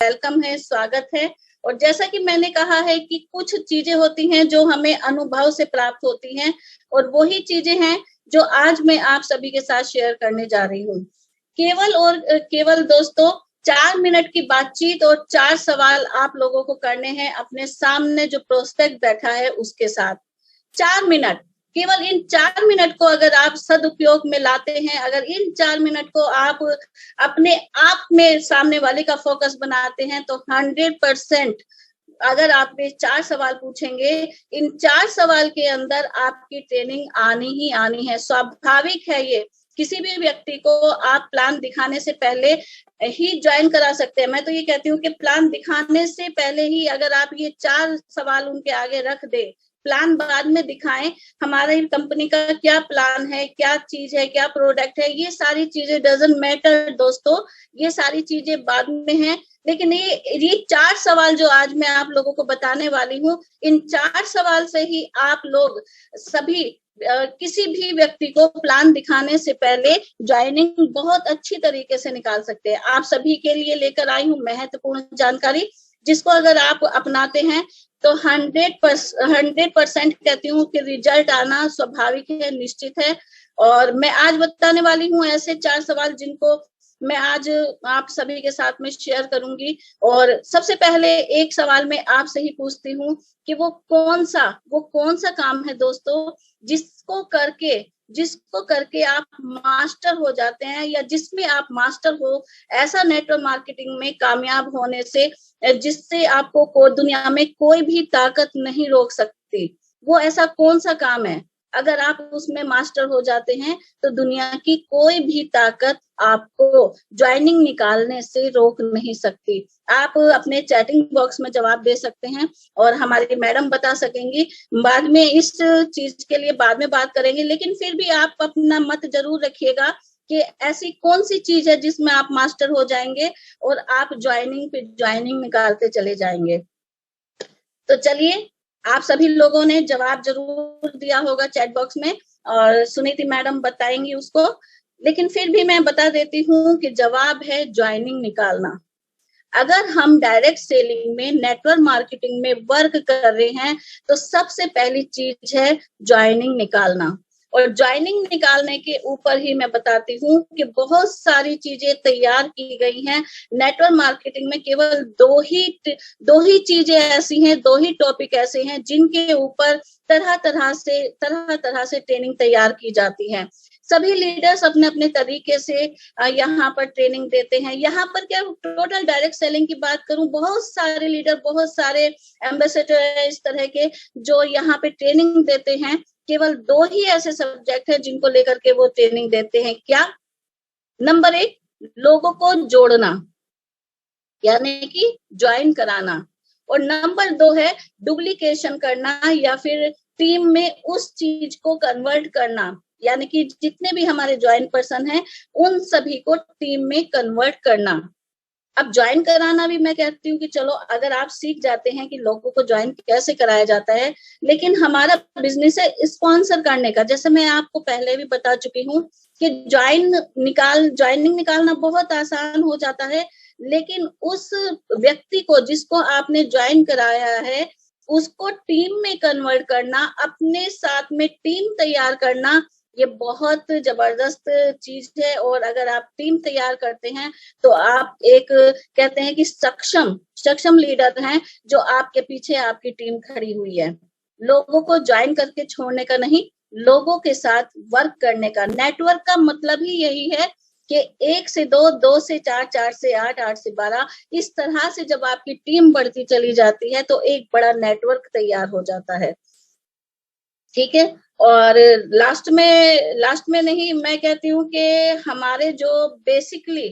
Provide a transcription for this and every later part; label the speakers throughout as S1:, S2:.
S1: Welcome है, स्वागत है। और जैसा कि मैंने कहा है कि कुछ चीजें होती हैं जो हमें अनुभव से प्राप्त होती हैं और वही चीजें हैं जो आज मैं आप सभी के साथ शेयर करने जा रही हूँ। केवल दोस्तों 4 मिनट की बातचीत और 4 सवाल आप लोगों को करने हैं अपने सामने जो प्रोस्पेक्ट बैठा है उसके साथ। 4 मिनट, केवल इन 4 मिनट को अगर आप सदुपयोग में लाते हैं, अगर इन 4 मिनट को आप अपने आप में सामने वाले का फोकस बनाते हैं तो 100%, अगर आप ये 4 सवाल पूछेंगे, इन 4 सवाल के अंदर आपकी ट्रेनिंग आनी ही आनी है। स्वाभाविक है ये, किसी भी व्यक्ति को आप प्लान दिखाने से पहले ही ज्वाइन करा सकते हैं। मैं तो ये कहती हूँ कि प्लान दिखाने से पहले ही अगर आप ये 4 सवाल उनके आगे रख दे, प्लान बाद में दिखाएं, हमारी कंपनी का क्या प्लान है, क्या चीज है, क्या प्रोडक्ट है, ये सारी चीजें डजंट मैटर दोस्तों, ये सारी चीजें बाद में हैं। लेकिन ये 4 सवाल जो आज मैं आप लोगों को बताने वाली हूँ, इन 4 सवाल से ही आप लोग सभी किसी भी व्यक्ति को प्लान दिखाने से पहले ज्वाइनिंग बहुत अच्छी तरीके से निकाल सकते हैं। आप सभी के लिए लेकर आई हूँ महत्वपूर्ण जानकारी, जिसको अगर आप अपनाते हैं तो 100% कहती हूँ कि रिजल्ट आना स्वाभाविक है, निश्चित है। और मैं आज बताने वाली हूँ ऐसे 4 सवाल जिनको मैं आज आप सभी के साथ में शेयर करूंगी। और सबसे पहले एक सवाल मैं आपसे ही पूछती हूँ कि वो कौन सा काम है दोस्तों जिसको करके आप मास्टर हो जाते हैं, या जिसमें आप मास्टर हो, ऐसा नेटवर्क मार्केटिंग में कामयाब होने से जिससे आपको दुनिया में कोई भी ताकत नहीं रोक सकती। वो ऐसा कौन सा काम है, अगर आप उसमें मास्टर हो जाते हैं तो दुनिया की कोई भी ताकत आपको ज्वाइनिंग निकालने से रोक नहीं सकती। आप अपने चैटिंग बॉक्स में जवाब दे सकते हैं और हमारी मैडम बता सकेंगी। बाद में इस चीज के लिए बाद में बात करेंगे, लेकिन फिर भी आप अपना मत जरूर रखिएगा कि ऐसी कौन सी चीज है जिसमें आप मास्टर हो जाएंगे और आप ज्वाइनिंग निकालते चले जाएंगे। तो चलिए, आप सभी लोगों ने जवाब जरूर दिया होगा चैट बॉक्स में और सुनीति मैडम बताएंगी उसको, लेकिन फिर भी मैं बता देती हूँ कि जवाब है ज्वाइनिंग निकालना। अगर हम डायरेक्ट सेलिंग में, नेटवर्क मार्केटिंग में वर्क कर रहे हैं तो सबसे पहली चीज है ज्वाइनिंग निकालना। और ज्वाइनिंग निकालने के ऊपर ही मैं बताती हूँ कि बहुत सारी चीजें तैयार की गई हैं। नेटवर्क मार्केटिंग में केवल दो ही चीजें ऐसी हैं, 2 ही टॉपिक ऐसे हैं जिनके ऊपर तरह तरह से ट्रेनिंग तैयार की जाती है। सभी लीडर्स अपने अपने तरीके से यहाँ पर ट्रेनिंग देते हैं। यहाँ पर क्या टोटल डायरेक्ट सेलिंग की बात करूं, बहुत सारे लीडर, बहुत सारे एम्बेसडर है इस तरह के जो यहाँ पे ट्रेनिंग देते हैं। केवल 2 ही ऐसे सब्जेक्ट है जिनको लेकर के वो ट्रेनिंग देते हैं। क्या? नंबर 1, लोगों को जोड़ना यानी कि ज्वाइन कराना, और नंबर 2 है डुप्लीकेशन करना या फिर टीम में उस चीज को कन्वर्ट करना, यानी कि जितने भी हमारे ज्वाइन पर्सन हैं उन सभी को टीम में कन्वर्ट करना। अब ज्वाइन कराना भी मैं कहती हूँ कि चलो अगर आप सीख जाते हैं कि लोगों को ज्वाइन कैसे कराया जाता है, लेकिन हमारा बिजनेस है स्पॉन्सर करने का। जैसे मैं आपको पहले भी बता चुकी हूँ कि ज्वाइनिंग निकालना बहुत आसान हो जाता है, लेकिन उस व्यक्ति को जिसको आपने ज्वाइन कराया है उसको टीम में कन्वर्ट करना, अपने साथ में टीम तैयार करना, ये बहुत जबरदस्त चीज है। और अगर आप टीम तैयार करते हैं तो आप एक कहते हैं कि सक्षम लीडर हैं जो आपके पीछे आपकी टीम खड़ी हुई है। लोगों को ज्वाइन करके छोड़ने का नहीं, लोगों के साथ वर्क करने का। नेटवर्क का मतलब ही यही है कि 1 से 2, 2 से 4, 4 से 8, 8 से 12, इस तरह से जब आपकी टीम बढ़ती चली जाती है तो एक बड़ा नेटवर्क तैयार हो जाता है। ठीक है। और लास्ट में नहीं, मैं कहती हूँ कि हमारे जो बेसिकली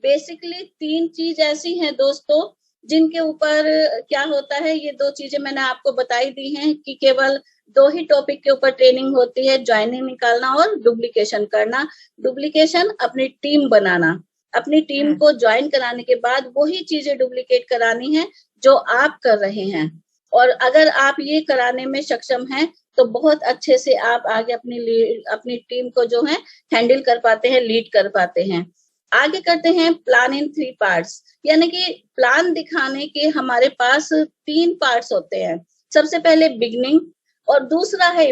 S1: 3 चीज ऐसी हैं दोस्तों जिनके ऊपर क्या होता है, ये 2 चीजें मैंने आपको बताई दी हैं कि केवल 2 ही टॉपिक के ऊपर ट्रेनिंग होती है, ज्वाइनिंग निकालना और डुप्लीकेशन करना। डुप्लीकेशन अपनी टीम बनाना, अपनी टीम को ज्वाइन कराने के बाद वही चीजें डुप्लीकेट करानी है जो आप कर रहे हैं। और अगर आप ये कराने में सक्षम हैं तो बहुत अच्छे से आप आगे अपनी टीम को जो है हैंडल कर पाते हैं, लीड कर पाते हैं। आगे करते हैं प्लान इन 3 पार्ट्स, यानी कि प्लान दिखाने के हमारे पास 3 पार्ट्स होते हैं। सबसे पहले बिगनिंग, और दूसरा है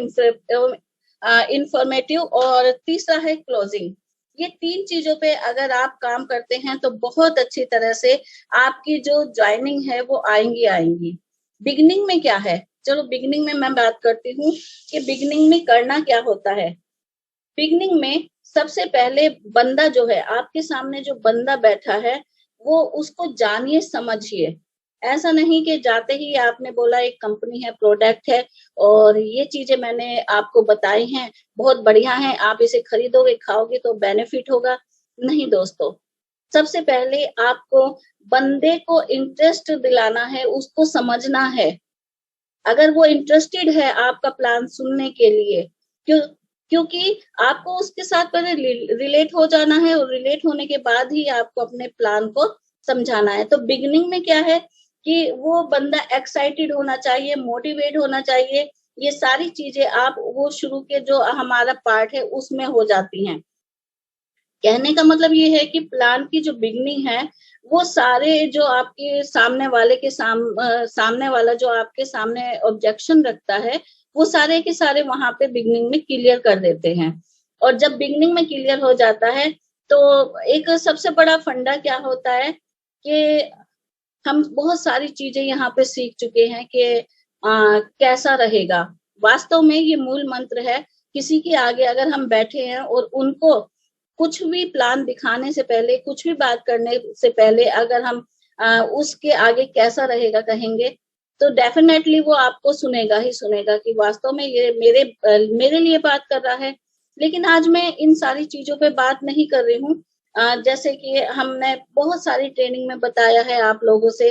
S1: इंफॉर्मेटिव, और तीसरा है क्लोजिंग। ये 3 चीजों पे अगर आप काम करते हैं तो बहुत अच्छी तरह से आपकी जो ज्वाइनिंग है वो आएंगी। बिगनिंग में क्या है, चलो बिगनिंग में मैं बात करती हूँ कि बिगनिंग में करना क्या होता है। बिगनिंग में सबसे पहले बंदा जो है, आपके सामने जो बंदा बैठा है, वो उसको जानिए समझिए। ऐसा नहीं कि जाते ही आपने बोला एक कंपनी है, प्रोडक्ट है और ये चीजें मैंने आपको बताई हैं, बहुत बढ़िया है, आप इसे खरीदोगे खाओगे तो बेनिफिट होगा। नहीं दोस्तों, सबसे पहले आपको बंदे को इंटरेस्ट दिलाना है, उसको समझना है। अगर वो इंटरेस्टेड है आपका प्लान सुनने के लिए, क्योंकि आपको उसके साथ पहले रिलेट हो जाना है, और रिलेट होने के बाद ही आपको अपने प्लान को समझाना है। तो बिगिनिंग में क्या है कि वो बंदा एक्साइटेड होना चाहिए, मोटिवेट होना चाहिए। ये सारी चीजें आप वो शुरू के जो हमारा पार्ट है उसमें हो जाती हैं। कहने का मतलब ये है कि प्लान की जो बिगनिंग है, वो सारे जो आपके सामने वाले के सामने वाला जो आपके सामने ऑब्जेक्शन रखता है, वो सारे के सारे वहां पे बिगनिंग में क्लियर कर देते हैं। और जब बिगनिंग में क्लियर हो जाता है तो एक सबसे बड़ा फंडा क्या होता है कि हम बहुत सारी चीजें यहाँ पे सीख चुके हैं कि कैसा रहेगा। वास्तव में ये मूल मंत्र है। किसी के आगे अगर हम बैठे हैं और उनको कुछ भी प्लान दिखाने से पहले, कुछ भी बात करने से पहले अगर हम उसके आगे कैसा रहेगा कहेंगे, तो डेफिनेटली वो आपको सुनेगा ही सुनेगा कि वास्तव में ये मेरे लिए बात कर रहा है। लेकिन आज मैं इन सारी चीजों पे बात नहीं कर रही हूँ। जैसे कि हमने बहुत सारी ट्रेनिंग में बताया है आप लोगों से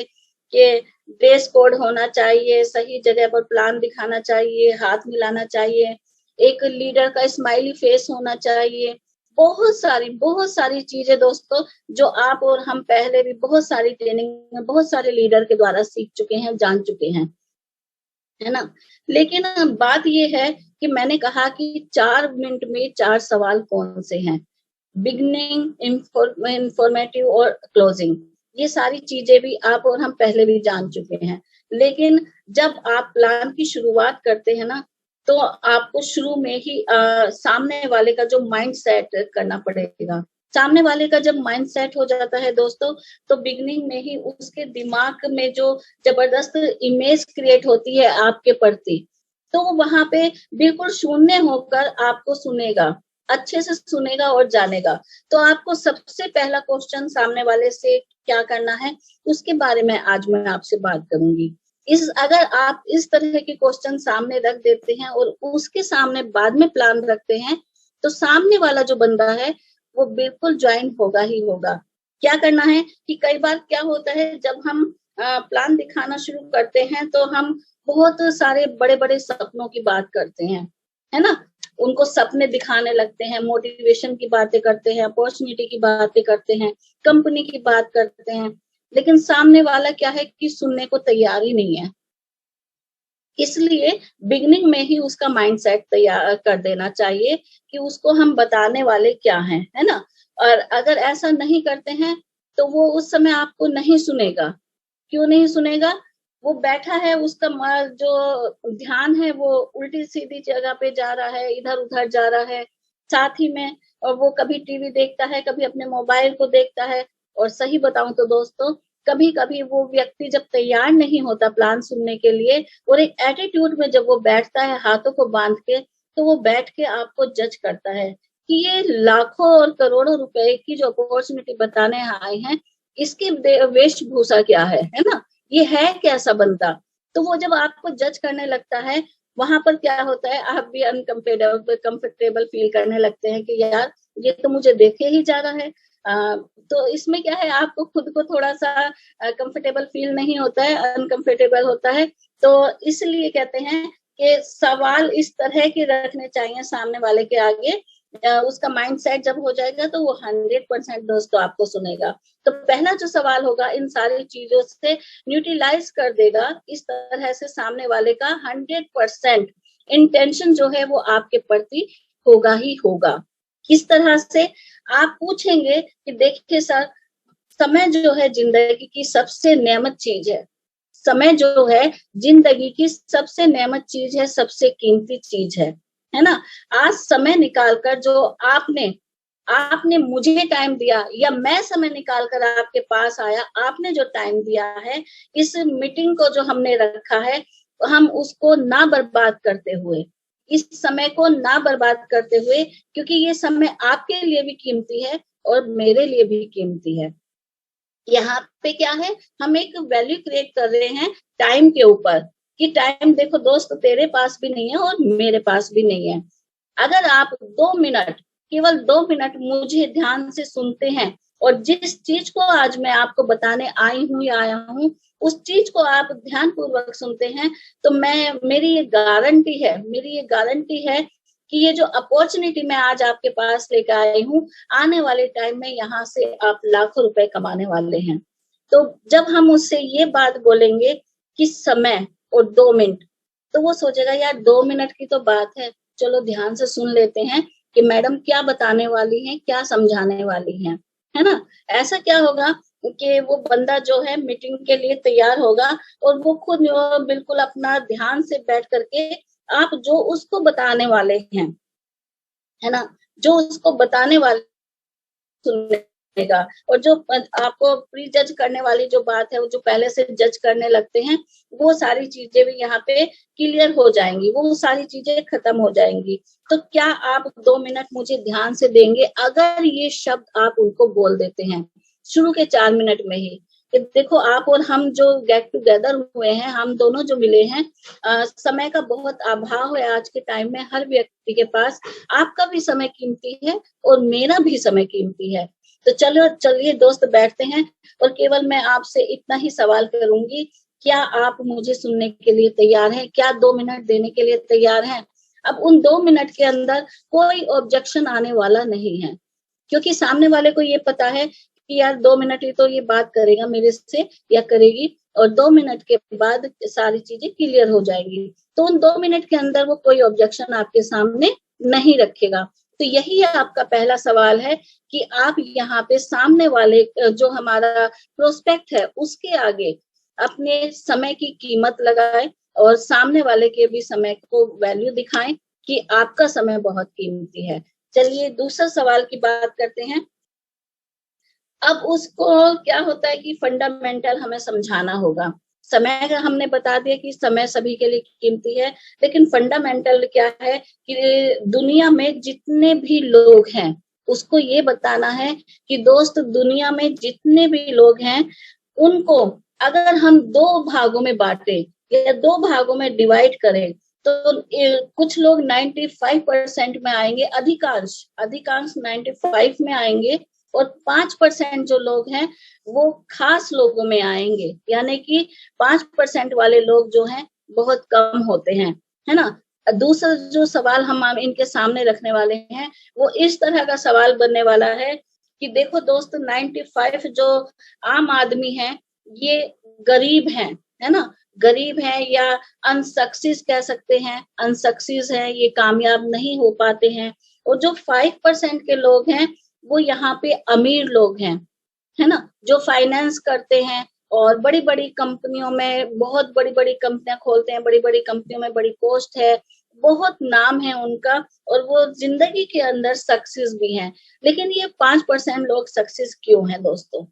S1: कि ड्रेस कोड होना चाहिए, सही जगह पर प्लान दिखाना चाहिए, हाथ मिलाना चाहिए, एक लीडर का स्माइली फेस होना चाहिए। बहुत सारी चीजें दोस्तों, जो आप और हम पहले भी बहुत सारी ट्रेनिंग में बहुत सारे लीडर के द्वारा सीख चुके हैं, जान चुके हैं, है ना। लेकिन बात ये है कि मैंने कहा कि 4 मिनट में 4 सवाल कौन से हैं, बिगनिंग, इंफॉर्मेटिव और क्लोजिंग। ये सारी चीजें भी आप और हम पहले भी जान चुके हैं। लेकिन जब आप प्लान की शुरुआत करते हैं ना, तो आपको शुरू में ही सामने वाले का जो माइंड सेट करना पड़ेगा। सामने वाले का जब माइंड सेट हो जाता है दोस्तों, तो बिगनिंग में ही उसके दिमाग में जो जबरदस्त इमेज क्रिएट होती है आपके प्रति, तो वो वहां पे बिल्कुल शून्य होकर आपको सुनेगा, अच्छे से सुनेगा और जानेगा। तो आपको सबसे पहला क्वेश्चन सामने वाले से क्या करना है, उसके बारे में आज मैं आपसे बात करूंगी। अगर आप इस तरह के क्वेश्चन सामने रख देते हैं और उसके सामने बाद में प्लान रखते हैं, तो सामने वाला जो बंदा है वो बिल्कुल ज्वाइन होगा ही होगा। क्या करना है कि कई बार क्या होता है, जब हम प्लान दिखाना शुरू करते हैं तो हम बहुत सारे बड़े बड़े सपनों की बात करते हैं, है ना। उनको सपने दिखाने लगते हैं, मोटिवेशन की बातें करते हैं, अपॉर्चुनिटी की बातें करते हैं, कंपनी की बात करते हैं, लेकिन सामने वाला क्या है कि सुनने को तैयार ही नहीं है। इसलिए बिगनिंग में ही उसका माइंडसेट तैयार कर देना चाहिए कि उसको हम बताने वाले क्या हैं, है ना। और अगर ऐसा नहीं करते हैं तो वो उस समय आपको नहीं सुनेगा। क्यों नहीं सुनेगा? वो बैठा है, उसका जो ध्यान है वो उल्टी सीधी जगह पे जा रहा है, इधर उधर जा रहा है, साथ ही में और वो कभी टीवी देखता है, कभी अपने मोबाइल को देखता है। और सही बताऊं तो दोस्तों, कभी कभी वो व्यक्ति जब तैयार नहीं होता प्लान सुनने के लिए और एक एटीट्यूड में जब वो बैठता है हाथों को बांध के, तो वो बैठ के आपको जज करता है कि ये लाखों और करोड़ों रुपए की जो अपॉर्चुनिटी बताने आए हैं, इसकी वेशभूषा क्या है ना, ये है कैसा बंदा। तो वो जब आपको जज करने लगता है, वहां पर क्या होता है, आप भी कंफर्टेबल फील करने लगते हैं कि यार ये तो मुझे देखे ही जा रहा है। तो इसमें क्या है, आपको खुद को थोड़ा सा कंफर्टेबल फील नहीं होता है, अनकंफर्टेबल होता है। तो इसलिए कहते हैं कि सवाल इस तरह के रखने चाहिए सामने वाले के आगे, उसका माइंड सेट जब हो जाएगा तो वो 100% दोस्तों आपको सुनेगा। तो पहला जो सवाल होगा इन सारी चीजों से न्यूट्रलाइज कर देगा, इस तरह से सामने वाले का 100% इंटेंशन जो है वो आपके प्रति होगा ही होगा। किस तरह से आप पूछेंगे कि देखिए सर, समय जो है जिंदगी की सबसे नेमत चीज है। समय जो है जिंदगी की सबसे नेमत चीज है, सबसे कीमती चीज है ना। आज समय निकालकर जो आपने आपने मुझे टाइम दिया, या मैं समय निकाल कर आपके पास आया, आपने जो टाइम दिया है, इस मीटिंग को जो हमने रखा है, हम उसको ना बर्बाद करते हुए, इस समय को ना बर्बाद करते हुए, क्योंकि ये समय आपके लिए भी कीमती है और मेरे लिए भी कीमती है। यहाँ पे क्या है, हम एक वैल्यू क्रिएट कर रहे हैं टाइम के ऊपर, कि टाइम देखो दोस्त तेरे पास भी नहीं है और मेरे पास भी नहीं है। अगर आप 2 मिनट, केवल 2 मिनट मुझे ध्यान से सुनते हैं, और जिस चीज को आज मैं आपको बताने आई हूँ या आया हूँ, उस चीज को आप ध्यान पूर्वक सुनते हैं, तो मेरी ये गारंटी है कि ये जो अपॉर्चुनिटी मैं आज आपके पास लेकर आई हूँ, आने वाले टाइम में यहाँ से आप लाखों रुपए कमाने वाले हैं। तो जब हम उससे ये बात बोलेंगे कि समय और 2 मिनट, तो वो सोचेगा यार 2 मिनट की तो बात है, चलो ध्यान से सुन लेते हैं कि मैडम क्या बताने वाली हैं, क्या समझाने वाली हैं, है ना। ऐसा क्या होगा कि वो बंदा जो है मीटिंग के लिए तैयार होगा, और वो खुद बिल्कुल अपना ध्यान से बैठ करके आप जो उसको बताने वाले हैं, है ना, जो उसको बताने वाले सुनेगा। और जो आपको प्री जज करने वाली जो बात है, वो जो पहले से जज करने लगते हैं, वो सारी चीजें भी यहाँ पे क्लियर हो जाएंगी, वो सारी चीजें खत्म हो जाएंगी। तो क्या आप 2 मिनट मुझे ध्यान से देंगे, अगर ये शब्द आप उनको बोल देते हैं शुरू के 4 मिनट में ही, कि देखो आप और हम जो गेट टुगेदर हुए हैं, हम दोनों जो मिले हैं, समय का बहुत अभाव है आज के टाइम में हर व्यक्ति के पास। आपका भी समय कीमती है और मेरा भी समय कीमती है। तो चलिए दोस्त बैठते हैं, और केवल मैं आपसे इतना ही सवाल करूंगी, क्या आप मुझे सुनने के लिए तैयार हैं? क्या 2 मिनट देने के लिए तैयार हैं? अब उन 2 मिनट के अंदर कोई ऑब्जेक्शन आने वाला नहीं है, क्योंकि सामने वाले को ये पता है कि यार 2 मिनट ही तो ये बात करेगा मेरे से या करेगी, और 2 मिनट के बाद सारी चीजें क्लियर हो जाएंगी। तो उन 2 मिनट के अंदर वो कोई ऑब्जेक्शन आपके सामने नहीं रखेगा। तो यही आपका पहला सवाल है कि आप यहाँ पे सामने वाले जो हमारा प्रोस्पेक्ट है, उसके आगे अपने समय की कीमत लगाए, और सामने वाले के भी समय को वैल्यू दिखाएं कि आपका समय बहुत कीमती है। चलिए दूसरा सवाल की बात करते हैं। अब उसको क्या होता है कि फंडामेंटल हमें समझाना होगा। समय का हमने बता दिया कि समय सभी के लिए कीमती है, लेकिन फंडामेंटल क्या है कि दुनिया में जितने भी लोग हैं, उसको ये बताना है कि दोस्त दुनिया में जितने भी लोग हैं, उनको अगर हम 2 भागों में बांटे या 2 भागों में डिवाइड करें, तो कुछ लोग 95% में आएंगे, अधिकांश 95 में आएंगे, और 5% जो लोग हैं वो खास लोगों में आएंगे, यानी कि 5% वाले लोग जो हैं बहुत कम होते हैं, है ना। दूसरा जो सवाल हम इनके सामने रखने वाले हैं, वो इस तरह का सवाल बनने वाला है कि देखो दोस्त, 95 जो आम आदमी है, ये गरीब हैं, है ना, गरीब हैं, या अनसक्सेस कह सकते हैं, अनसक्सेस है, ये कामयाब नहीं हो पाते हैं। और जो 5% के लोग हैं, वो यहाँ पे अमीर लोग हैं, है ना, जो फाइनेंस करते हैं और बड़ी बड़ी कंपनियों में, बहुत बड़ी बड़ी कंपनियां खोलते हैं, बड़ी बड़ी कंपनियों में बड़ी पोस्ट है, बहुत नाम है उनका, और वो जिंदगी के अंदर सक्सेस भी हैं। लेकिन ये 5% लोग सक्सेस क्यों है दोस्तों?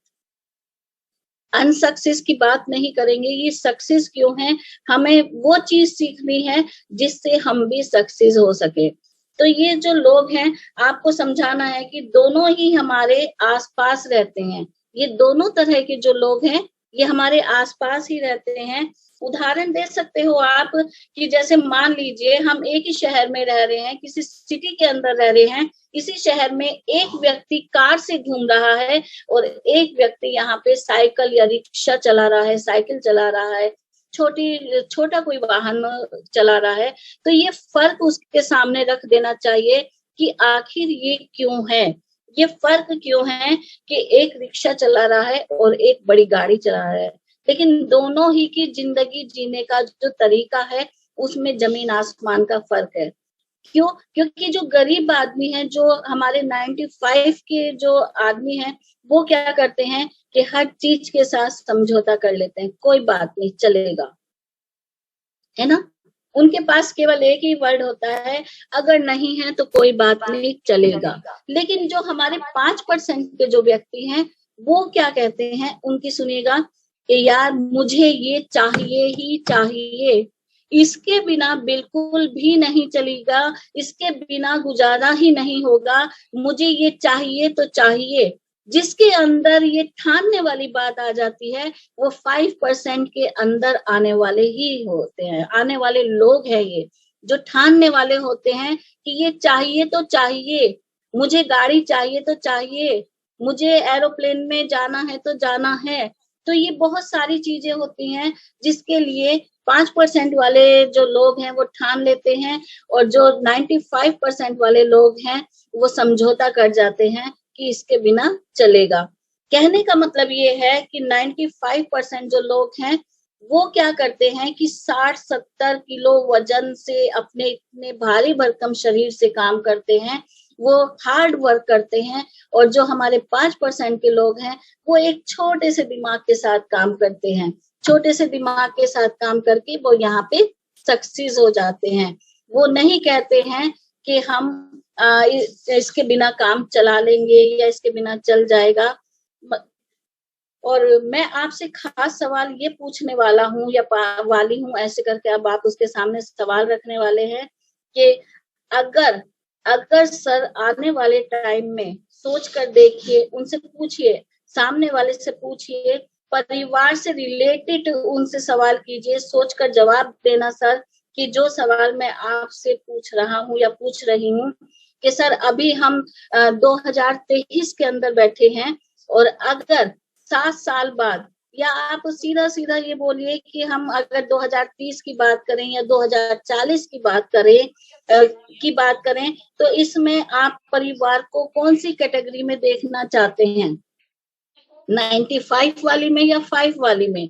S1: अनसक्सेस की बात नहीं करेंगे, ये सक्सेस क्यों है, हमें वो चीज सीखनी है जिससे हम भी सक्सेस हो सके। तो ये जो लोग हैं, आपको समझाना है कि दोनों ही हमारे आसपास रहते हैं। ये दोनों तरह के जो लोग हैं, ये हमारे आसपास ही रहते हैं। उदाहरण दे सकते हो आप कि जैसे मान लीजिए हम एक ही शहर में रह रहे हैं, किसी सिटी के अंदर रह रहे हैं, इसी शहर में एक व्यक्ति कार से घूम रहा है और एक व्यक्ति यहाँ पे साइकिल या रिक्शा चला रहा है, साइकिल चला रहा है, छोटा कोई वाहन चला रहा है। तो ये फर्क उसके सामने रख देना चाहिए कि आखिर ये क्यों है, ये फर्क क्यों है कि एक रिक्शा चला रहा है और एक बड़ी गाड़ी चला रहा है, लेकिन दोनों ही की जिंदगी जीने का जो तरीका है, उसमें जमीन आसमान का फर्क है। क्यों? क्योंकि जो गरीब आदमी है, जो हमारे 95 के जो आदमी हैं, वो क्या करते हैं कि हर चीज के साथ समझौता कर लेते हैं, कोई बात नहीं चलेगा, है ना? उनके पास केवल एक ही वर्ड होता है, अगर नहीं है तो कोई बात नहीं चलेगा। लेकिन जो हमारे 5% के जो व्यक्ति हैं, वो क्या कहते हैं, उनकी सुनिएगा कि यार मुझे ये चाहिए ही चाहिए, इसके बिना बिल्कुल भी नहीं चलेगा, इसके बिना गुजारा ही नहीं होगा, मुझे ये चाहिए तो चाहिए। जिसके अंदर ये ठानने वाली बात आ जाती है, वो 5% के अंदर आने वाले ही होते हैं, आने वाले लोग हैं ये, जो ठानने वाले होते हैं कि ये चाहिए तो चाहिए, मुझे गाड़ी चाहिए तो चाहिए, मुझे एरोप्लेन में जाना है तो जाना है। तो ये बहुत सारी चीजें होती हैं जिसके लिए 5% वाले जो लोग हैं वो ठान लेते हैं, और जो 95% वाले लोग हैं वो समझौता कर जाते हैं कि इसके बिना चलेगा। कहने का मतलब ये है कि 95% जो लोग हैं वो क्या करते हैं कि 60-70 किलो वजन से अपने इतने भारी भरकम शरीर से काम करते हैं, वो हार्ड वर्क करते हैं। और जो हमारे 5% के लोग हैं वो एक छोटे से दिमाग के साथ काम करते हैं, छोटे से दिमाग के साथ काम करके वो यहाँ पे सक्सेस हो जाते हैं। वो नहीं कहते हैं कि हम इसके बिना काम चला लेंगे या इसके बिना चल जाएगा। और मैं आपसे खास सवाल ये पूछने वाला हूँ या वाली हूँ, ऐसे करके अब आप उसके सामने सवाल रखने वाले हैं कि अगर अगर सर आने वाले टाइम में सोच कर देखिए, उनसे पूछिए, सामने वाले से पूछिए, परिवार से रिलेटेड उनसे सवाल कीजिए, सोचकर जवाब देना सर कि जो सवाल मैं आपसे पूछ रहा हूँ या पूछ रही हूँ कि सर अभी हम 2023 के अंदर बैठे हैं, और अगर 7 साल बाद, या आप सीधा सीधा ये बोलिए कि हम अगर 2030 की बात करें या 2040 की बात करें तो इसमें आप परिवार को कौन सी कैटेगरी में देखना चाहते हैं, 95 वाली में या 5 वाली में,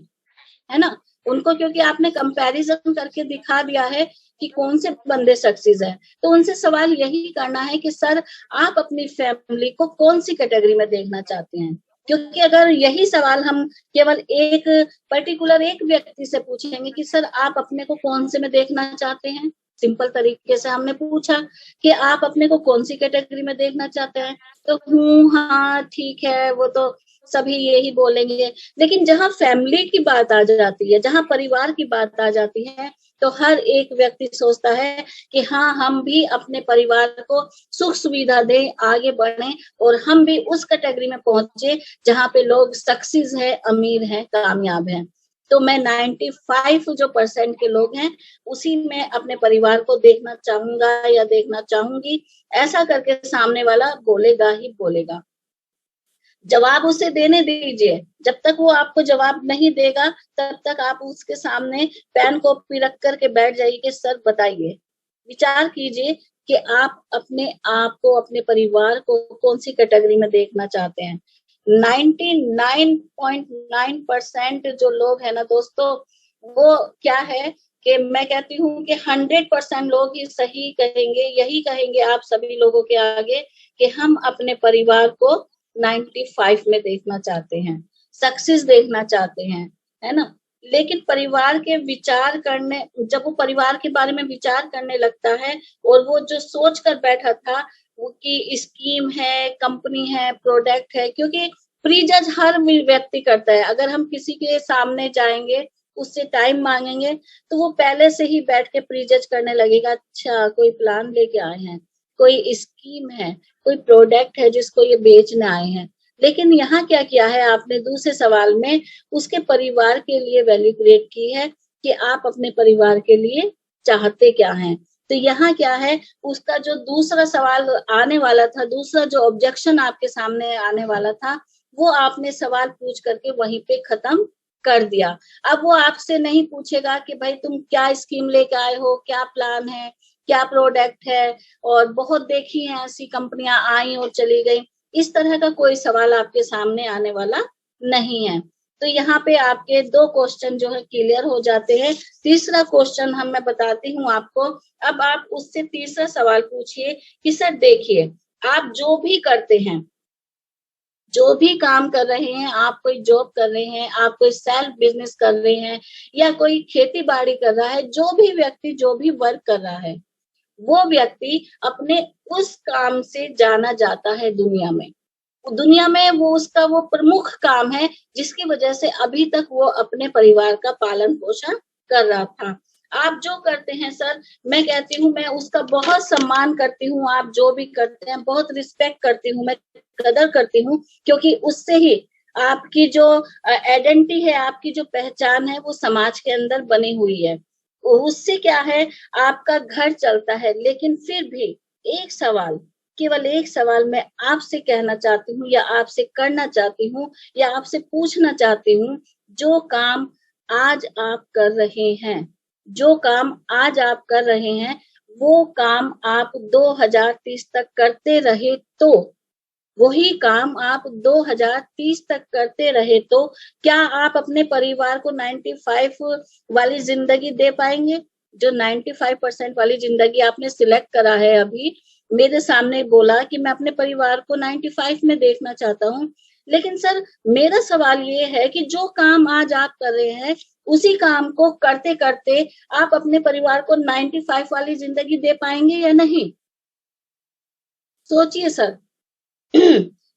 S1: है ना? उनको क्योंकि आपने कंपैरिजन करके दिखा दिया है कि कौन से बंदे सक्सेस है, तो उनसे सवाल यही करना है कि सर आप अपनी फैमिली को कौन सी कैटेगरी में देखना चाहते हैं। क्योंकि अगर यही सवाल हम केवल एक पर्टिकुलर एक व्यक्ति से पूछेंगे कि सर आप अपने को कौन से में देखना चाहते हैं, सिंपल तरीके से हमने पूछा कि आप अपने को कौन सी कैटेगरी में देखना चाहते हैं, तो हाँ ठीक है, वो तो सभी यही बोलेंगे। लेकिन जहाँ फैमिली की बात आ जाती है, जहाँ परिवार की बात आ जाती है, तो हर एक व्यक्ति सोचता है कि हाँ हम भी अपने परिवार को सुख सुविधा दें, आगे बढ़ें, और हम भी उस कैटेगरी में पहुंचे जहाँ पे लोग सक्सेस है, अमीर हैं, कामयाब हैं। तो मैं 95 जो % के लोग हैं उसी में अपने परिवार को देखना चाहूंगा या देखना चाहूंगी, ऐसा करके सामने वाला बोलेगा ही बोलेगा। जवाब उसे देने दीजिए, जब तक वो आपको जवाब नहीं देगा तब तक आप उसके सामने पेन कॉपी रख करके बैठ जाइए कि सर बताइए, विचार कीजिए कि आप अपने आप को, अपने परिवार को कौन सी कैटेगरी में देखना चाहते हैं। 99.9% जो लोग हैं ना दोस्तों, वो क्या है कि मैं कहती हूँ कि 100% लोग ही सही कहेंगे, यही कहेंगे आप सभी लोगों के आगे कि हम अपने परिवार को 95 में देखना चाहते हैं, सक्सेस देखना चाहते हैं, है ना? लेकिन परिवार के विचार करने, जब वो परिवार के बारे में विचार करने लगता है और वो जो सोच कर बैठा था वो कि स्कीम है, कंपनी है, प्रोडक्ट है, क्योंकि प्री जज हर व्यक्ति करता है। अगर हम किसी के सामने जाएंगे, उससे टाइम मांगेंगे, तो वो पहले से ही बैठ के प्री जज करने लगेगा, अच्छा कोई प्लान लेके आए हैं, कोई स्कीम है, कोई प्रोडक्ट है जिसको ये बेचने आए हैं। लेकिन यहाँ क्या किया है आपने, दूसरे सवाल में उसके परिवार के लिए वैल्यू क्रिएट की है कि आप अपने परिवार के लिए चाहते क्या हैं। तो यहाँ क्या है, उसका जो दूसरा सवाल आने वाला था, दूसरा जो ऑब्जेक्शन आपके सामने आने वाला था, वो आपने सवाल पूछ करके वहीं पे खत्म कर दिया। अब वो आपसे नहीं पूछेगा कि भाई तुम क्या स्कीम लेके आए हो, क्या प्लान है, क्या प्रोडक्ट है, और बहुत देखी हैं ऐसी कंपनियां आई और चली गई। इस तरह का कोई सवाल आपके सामने आने वाला नहीं है। तो यहाँ पे आपके 2 क्वेश्चन जो है क्लियर हो जाते हैं। तीसरा क्वेश्चन मैं बताती हूँ आपको। अब आप उससे तीसरा सवाल पूछिए कि सर देखिए, आप जो भी करते हैं, जो भी काम कर रहे हैं, आप कोई जॉब कर रहे हैं, आप कोई सेल्फ बिजनेस कर रहे हैं या कोई खेती बाड़ी कर रहा है, जो भी व्यक्ति जो भी वर्क कर रहा है, वो व्यक्ति अपने उस काम से जाना जाता है दुनिया में। दुनिया में वो उसका वो प्रमुख काम है जिसकी वजह से अभी तक वो अपने परिवार का पालन पोषण कर रहा था। आप जो करते हैं सर, मैं कहती हूँ मैं उसका बहुत सम्मान करती हूँ। आप जो भी करते हैं बहुत रिस्पेक्ट करती हूँ, मैं कदर करती हूँ, क्योंकि उससे ही आपकी जो आइडेंटिटी है, आपकी जो पहचान है वो समाज के अंदर बनी हुई है। उससे क्या है, आपका घर चलता है। लेकिन फिर भी एक सवाल, केवल एक सवाल मैं आपसे कहना चाहती हूँ या आपसे करना चाहती हूँ या आपसे पूछना चाहती हूँ, जो काम आज आप कर रहे हैं, जो काम आज आप कर रहे हैं, वो काम आप 2030 तक करते रहे तो, वही काम आप 2030 तक करते रहे तो क्या आप अपने परिवार को 95 वाली जिंदगी दे पाएंगे? जो 95% वाली जिंदगी आपने सिलेक्ट करा है, अभी मेरे सामने बोला कि मैं अपने परिवार को 95 में देखना चाहता हूँ। लेकिन सर, मेरा सवाल ये है कि जो काम आज आप कर रहे हैं, उसी काम को करते करते आप अपने परिवार को 95 वाली जिंदगी दे पाएंगे या नहीं? सोचिए सर।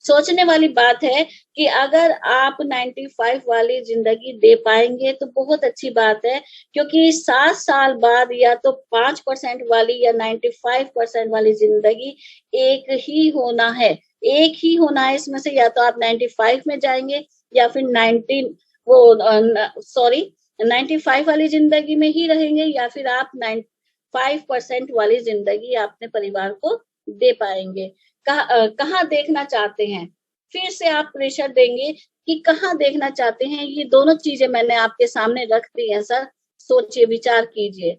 S1: सोचने वाली बात है कि अगर आप 95 वाली जिंदगी दे पाएंगे तो बहुत अच्छी बात है, क्योंकि 7 साल बाद या तो 5% वाली या 95% वाली जिंदगी एक ही होना है। एक ही होना है इसमें से, या तो आप 95 में जाएंगे या फिर 19 वो सॉरी 95 वाली जिंदगी में ही रहेंगे, या फिर आप 95% वाली जिंदगी अपने परिवार को दे पाएंगे। कहाँ देखना चाहते हैं? फिर से आप प्रेशर देंगे कि कहाँ देखना चाहते हैं। ये दोनों चीजें मैंने आपके सामने रख दी हैं सर, सोचिए, विचार कीजिए।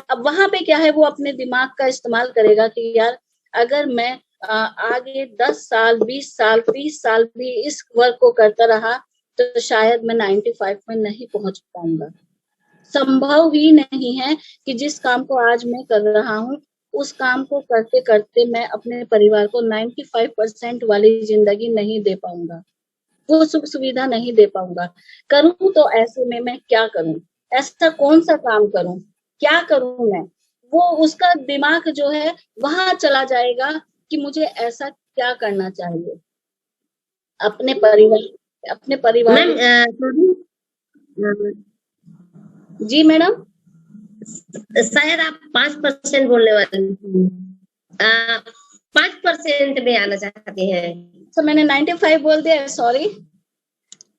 S1: अब वहां पे क्या है, वो अपने दिमाग का इस्तेमाल करेगा कि यार अगर मैं आगे 10 साल 20 साल 30 साल भी इस वर्क को करता रहा तो शायद मैं 95 में नहीं पहुंच पाऊंगा। संभव ही नहीं है कि जिस काम को आज मैं कर रहा हूँ, उस काम को करते करते मैं अपने परिवार को 95% वाली जिंदगी नहीं दे पाऊंगा, वो सुख सुविधा नहीं दे पाऊंगा। करूं तो ऐसे में मैं क्या करूं? ऐसा कौन सा काम करूं? क्या करूं मैं? वो उसका दिमाग जो है वहां चला जाएगा कि मुझे ऐसा क्या करना चाहिए अपने परिवार
S2: मैम
S1: जी मैडम,
S2: शायद आप 5% बोलने वाली थी। 5% में आना चाहते हैं।
S1: तो मैंने 95 बोल दिया, सॉरी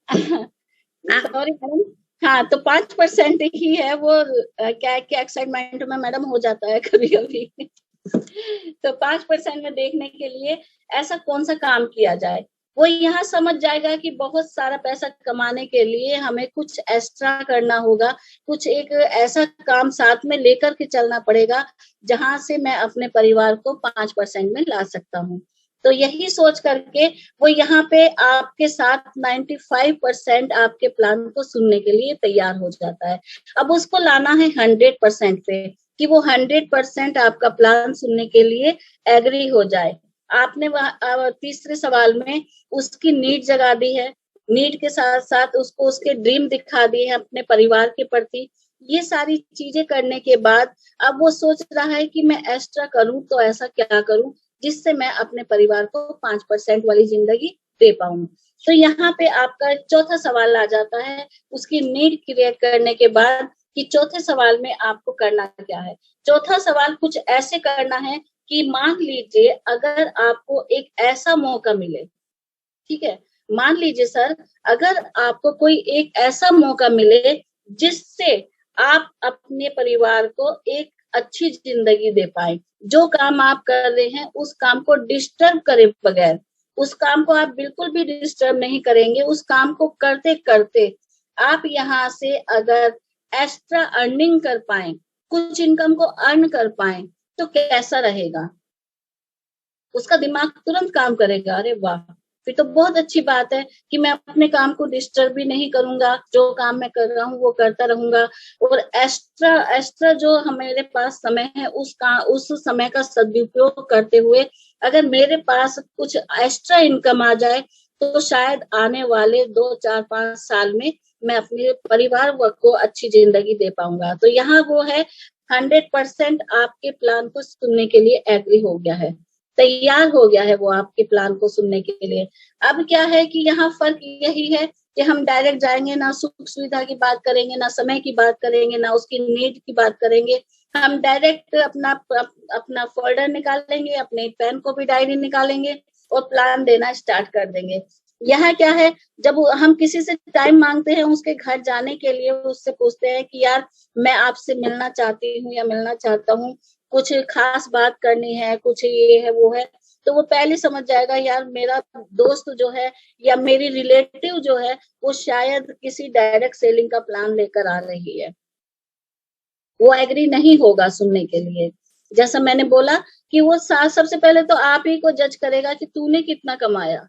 S1: सॉरी मैडम। हाँ, तो 5% ही है वो। क्या है कि एक्साइटमेंट में मैडम हो जाता है कभी कभी तो 5% में देखने के लिए ऐसा कौन सा काम किया जाए, वो यहाँ समझ जाएगा कि बहुत सारा पैसा कमाने के लिए हमें कुछ एक्स्ट्रा करना होगा, कुछ एक ऐसा काम साथ में लेकर के चलना पड़ेगा जहां से मैं अपने परिवार को 5% में ला सकता हूँ। तो यही सोच करके वो यहाँ पे आपके साथ 95% आपके प्लान को सुनने के लिए तैयार हो जाता है। अब उसको लाना है 100% पे, कि वो 100% आपका प्लान सुनने के लिए एग्री हो जाए। आपने तीसरे सवाल में उसकी नीड जगा दी है, नीड के साथ साथ उसको उसके ड्रीम दिखा दिए हैं अपने परिवार के प्रति। ये सारी चीजें करने के बाद अब वो सोच रहा है कि मैं एक्स्ट्रा करूं तो ऐसा क्या करूं जिससे मैं अपने परिवार को 5% वाली जिंदगी दे पाऊं। तो यहाँ पे आपका चौथा सवाल आ जाता है, उसकी नीड क्रिएट करने के बाद कि चौथे सवाल में आपको करना क्या है। चौथा सवाल कुछ ऐसे करना है कि मान लीजिए अगर आपको एक ऐसा मौका मिले, ठीक है, मान लीजिए सर, अगर आपको कोई एक ऐसा मौका मिले जिससे आप अपने परिवार को एक अच्छी जिंदगी दे पाए, जो काम आप कर रहे हैं उस काम को डिस्टर्ब करे बगैर, उस काम को आप बिल्कुल भी डिस्टर्ब नहीं करेंगे, उस काम को करते करते आप यहाँ से अगर एक्स्ट्रा अर्निंग कर पाए, कुछ इनकम को अर्न कर पाए, तो कैसा रहेगा? उसका दिमाग तुरंत काम करेगा, अरे वाह, फिर तो बहुत अच्छी बात है कि मैं अपने काम को डिस्टर्ब भी नहीं करूंगा, जो काम मैं कर रहा हूँ वो करता रहूंगा। और एक्स्ट्रा एक्स्ट्रा जो मेरे पास समय है उस समय का सदुपयोग करते हुए अगर मेरे पास कुछ एक्स्ट्रा इनकम आ जाए तो शायद आने वाले 2 4 5 साल में मैं अपने परिवार वर्ग को अच्छी जिंदगी दे पाऊंगा। तो यहाँ वो है 100% आपके प्लान को सुनने के लिए एग्री हो गया है, तैयार हो गया है वो आपके प्लान को सुनने के लिए। अब क्या है कि यहाँ फर्क यही है कि हम डायरेक्ट जाएंगे, ना सुख सुविधा की बात करेंगे, ना समय की बात करेंगे, ना उसकी नीड की बात करेंगे। हम डायरेक्ट अपना फोल्डर निकालेंगे, अपने पेन को भी डायरी निकालेंगे और प्लान देना स्टार्ट कर देंगे। यहाँ क्या है, जब हम किसी से टाइम मांगते हैं उसके घर जाने के लिए, उससे पूछते हैं कि यार मैं आपसे मिलना चाहती हूँ या मिलना चाहता हूँ, कुछ खास बात करनी है, कुछ ये है वो है, तो वो पहले समझ जाएगा यार मेरा दोस्त जो है या मेरी रिलेटिव जो है वो शायद किसी डायरेक्ट सेलिंग का प्लान लेकर आ रही है। वो एग्री नहीं होगा सुनने के लिए। जैसा मैंने बोला कि वो सबसे पहले तो आप ही को जज करेगा कि तूने कितना कमाया,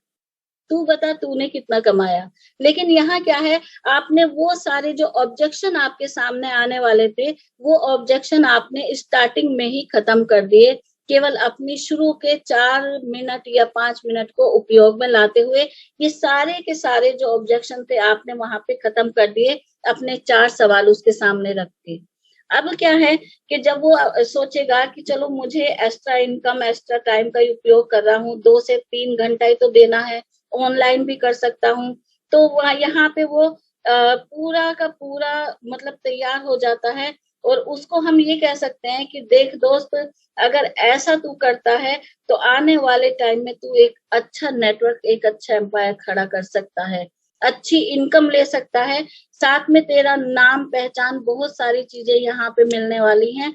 S1: तू बता तूने कितना कमाया। लेकिन यहाँ क्या है, आपने वो सारे जो ऑब्जेक्शन आपके सामने आने वाले थे वो ऑब्जेक्शन आपने स्टार्टिंग में ही खत्म कर दिए, केवल अपनी शुरू के 4 मिनट या 5 मिनट को उपयोग में लाते हुए ये सारे के सारे जो ऑब्जेक्शन थे आपने वहां पे खत्म कर दिए, अपने 4 सवाल उसके सामने रख के। अब क्या है कि जब वो सोचेगा कि चलो मुझे एक्स्ट्रा इनकम एक्स्ट्रा टाइम का उपयोग कर रहा हूँ, 2 से 3 घंटा ही तो देना है, ऑनलाइन भी कर सकता हूँ, तो वहाँ यहाँ पे वो पूरा का पूरा मतलब तैयार हो जाता है। और उसको हम ये कह सकते हैं कि देख दोस्त, अगर ऐसा तू करता है तो आने वाले टाइम में तू एक अच्छा नेटवर्क, एक अच्छा एम्पायर खड़ा कर सकता है, अच्छी इनकम ले सकता है, साथ में तेरा नाम पहचान बहुत सारी चीजें यहाँ पे मिलने वाली हैं।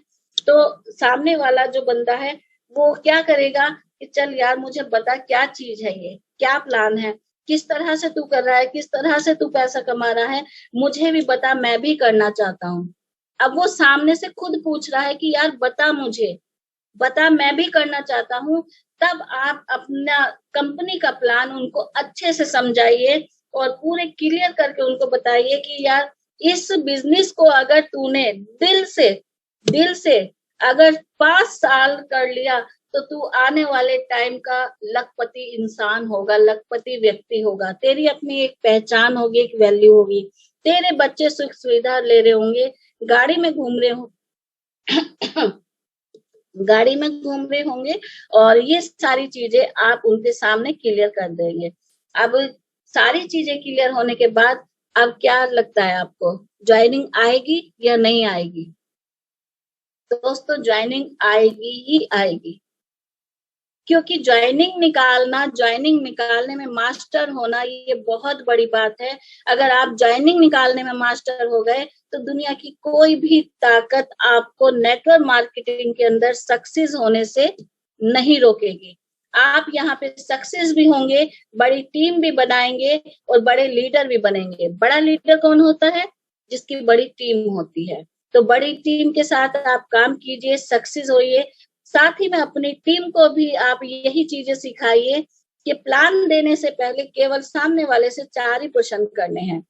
S1: तो सामने वाला जो बंदा है वो क्या करेगा कि चल यार मुझे बता क्या चीज है, ये क्या प्लान है, किस तरह से तू कर रहा है, किस तरह से तू पैसा कमा रहा है, मुझे भी बता, मैं भी करना चाहता हूँ। अब वो सामने से खुद पूछ रहा है कि यार बता मुझे, बता मैं भी करना चाहता हूँ। तब आप अपना कंपनी का प्लान उनको अच्छे से समझाइए और पूरे क्लियर करके उनको बताइए कि यार इस बिजनेस को अगर तूने दिल से अगर 5 साल कर लिया तो तू आने वाले टाइम का लखपति इंसान होगा, लखपति व्यक्ति होगा, तेरी अपनी एक पहचान होगी, एक वैल्यू होगी, तेरे बच्चे सुख सुविधा ले रहे होंगे, गाड़ी में घूम रहे हो गाड़ी में घूम रहे होंगे, और ये सारी चीजें आप उनके सामने क्लियर कर देंगे। अब सारी चीजें क्लियर होने के बाद अब क्या लगता है आपको, ज्वाइनिंग आएगी या नहीं आएगी? दोस्तों ज्वाइनिंग आएगी ही आएगी, क्योंकि ज्वाइनिंग निकालने में मास्टर होना ये बहुत बड़ी बात है। अगर आप ज्वाइनिंग निकालने में मास्टर हो गए तो दुनिया की कोई भी ताकत आपको नेटवर्क मार्केटिंग के अंदर सक्सेस होने से नहीं रोकेगी। आप यहाँ पे सक्सेस भी होंगे, बड़ी टीम भी बनाएंगे और बड़े लीडर भी बनेंगे। बड़ा लीडर कौन होता है? जिसकी बड़ी टीम होती है। तो बड़ी टीम के साथ आप काम कीजिए, सक्सेस होइए। साथ ही में अपनी टीम को भी आप यही चीजें सिखाइए कि प्लान देने से पहले केवल सामने वाले से 4 ही प्रश्न करने हैं: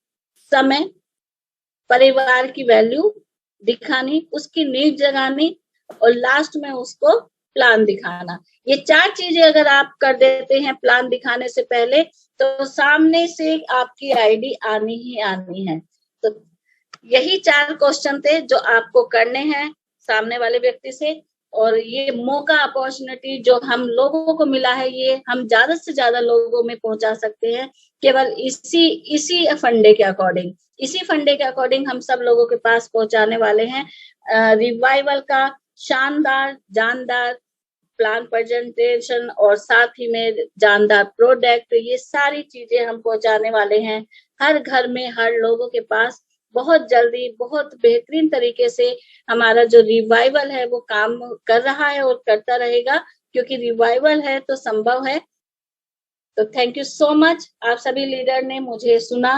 S1: समय, परिवार की वैल्यू दिखानी, उसकी नीड जगानी और लास्ट में उसको प्लान दिखाना। ये 4 चीजें अगर आप कर देते हैं प्लान दिखाने से पहले तो सामने से आपकी आईडी आनी ही आनी है। तो यही 4 क्वेश्चन थे जो आपको करने हैं सामने वाले व्यक्ति से। और ये मौका, अपॉर्चुनिटी जो हम लोगों को मिला है, ये हम ज्यादा से ज्यादा लोगों में पहुंचा सकते हैं केवल इसी फंडे के अकॉर्डिंग। इसी फंडे के अकॉर्डिंग हम सब लोगों के पास पहुंचाने वाले हैं रिवाइवल का शानदार जानदार प्लान प्रेजेंटेशन और साथ ही में जानदार प्रोडक्ट। ये सारी चीजें हम पहुंचाने वाले हैं हर घर में, हर लोगों के पास बहुत जल्दी, बहुत बेहतरीन तरीके से। हमारा जो रिवाइवल है वो काम कर रहा है और करता रहेगा, क्योंकि रिवाइवल है तो संभव है। तो थैंक यू सो मच, आप सभी लीडर ने मुझे सुना